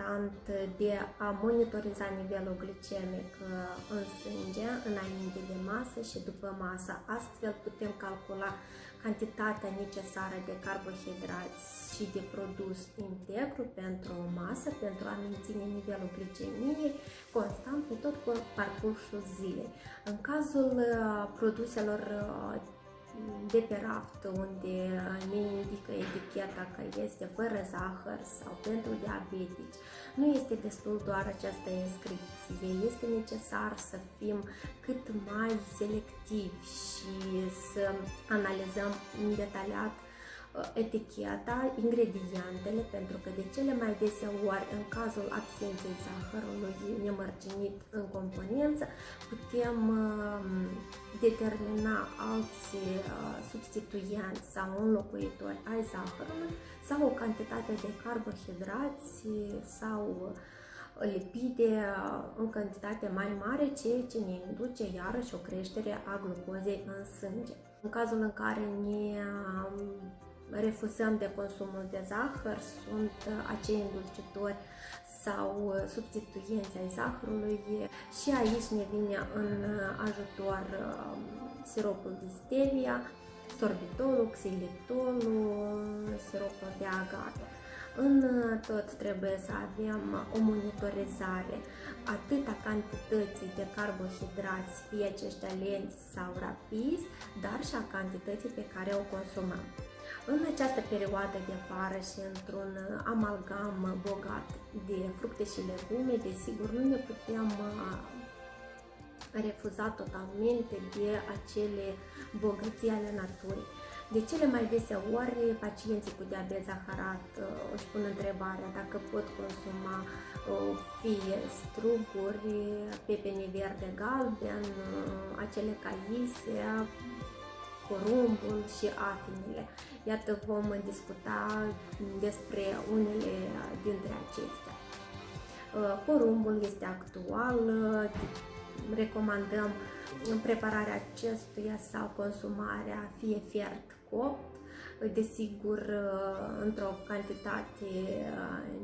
important de a monitoriza nivelul glicemic în sânge înainte de masă și după masă. Astfel putem calcula cantitatea necesară de carbohidrați și de produs integru pentru o masă, pentru a menține nivelul glicemiei constant pe tot parcursul zilei. În cazul produselor de pe raft, unde ne indică eticheta că este fără zahăr sau pentru diabetici, nu este destul doar această inscripție, este necesar să fim cât mai selectivi și să analizăm detaliat eticheta, ingredientele, pentru că de cele mai deseori, în cazul absenței zahărului nemărginit în componență, putem determina alți substituienți sau înlocuitori ai zahărului sau o cantitate de carbohidrați sau lipide în cantitate mai mare, ceea ce ne induce iarăși o creștere a glucozei în sânge. În cazul în care ne refuzăm de consumul de zahăr, sunt acei îndulcitori sau substituenți ai zahărului și aici ne vine în ajutor siropul de stevia, sorbitolul, xilitolul, siropul de agave. În tot trebuie să avem o monitorizare atât a cantității de carbohidrați, fie aceștia lenți sau rapizi, dar și a cantității pe care o consumăm. În această perioadă de vară și într-un amalgam bogat de fructe și legume, desigur, nu ne putem refuza totalmente de acele bogății ale naturii. De cele mai deseori, pacienții cu diabet zaharat își pun întrebarea dacă pot consuma fie struguri, pepene verde galben, acele caise, porumbul și afinele. Iată, vom discuta despre unele dintre acestea. Porumbul este actual, recomandăm prepararea acestuia sau consumarea fie fiert copt, desigur într-o cantitate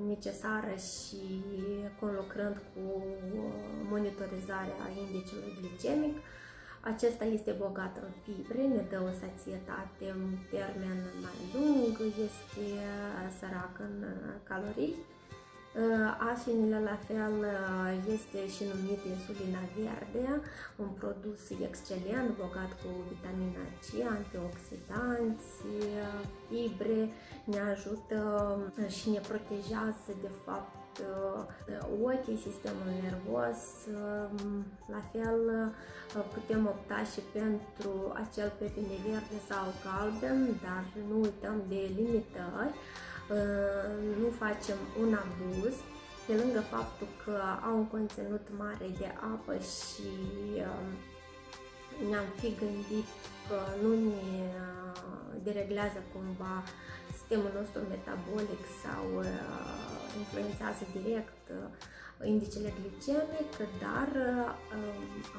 necesară și conlucrând cu monitorizarea indicului glicemic. Acesta este bogat în fibre, ne dă o sațietate în termen mai lung, este sărac în calorii. Afinile, la fel, este și numit insulina verde, un produs excelent, bogat cu vitamina C, antioxidanți, fibre, ne ajută și ne protejează de fapt ochii, sistemul nervos. La fel, putem opta și pentru acel pepene verde sau galben, dar nu uităm de limitări. Nu facem un abuz, pe lângă faptul că au un conținut mare de apă și ne-am fi gândit că nu ne dereglează cumva sistemul nostru metabolic sau influențează direct indicele glicemic, dar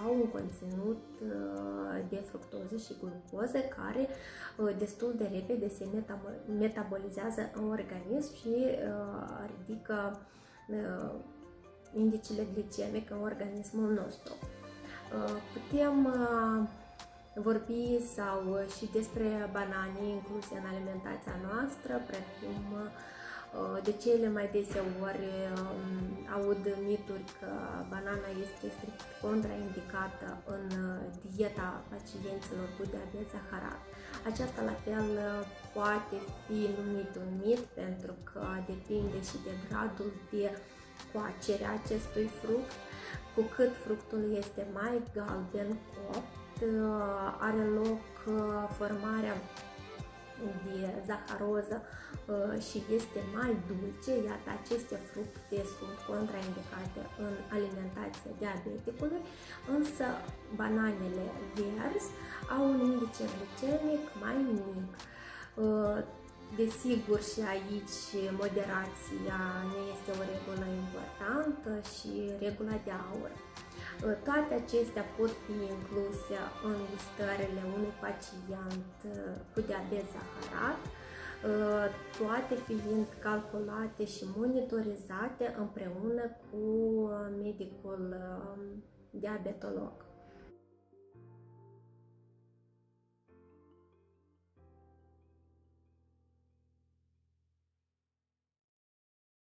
au un conținut de fructoză și glucoză care destul de repede se metabolizează în organism și ridică indicele glicemic în organismul nostru. Putem vorbi sau și despre banane incluse în alimentația noastră, precum de cele mai deseori aud mituri că banana este strict contraindicată în dieta pacienților cu diabet zaharat. Aceasta la fel poate fi numit un mit pentru că depinde și de gradul de coacere a acestui fruct. Cu cât fructul este mai galben copt, are loc formarea de zaharoză și este mai dulce, iată, aceste fructe sunt contraindicate în alimentația diabeticului, însă bananele verzi au un indice glicemic mai mic. Desigur, și aici moderația ne este o regulă importantă și regula de aur. Toate acestea pot fi incluse în gustările unui pacient cu diabet zaharat. toate fiind calculate și monitorizate împreună cu medicul diabetolog.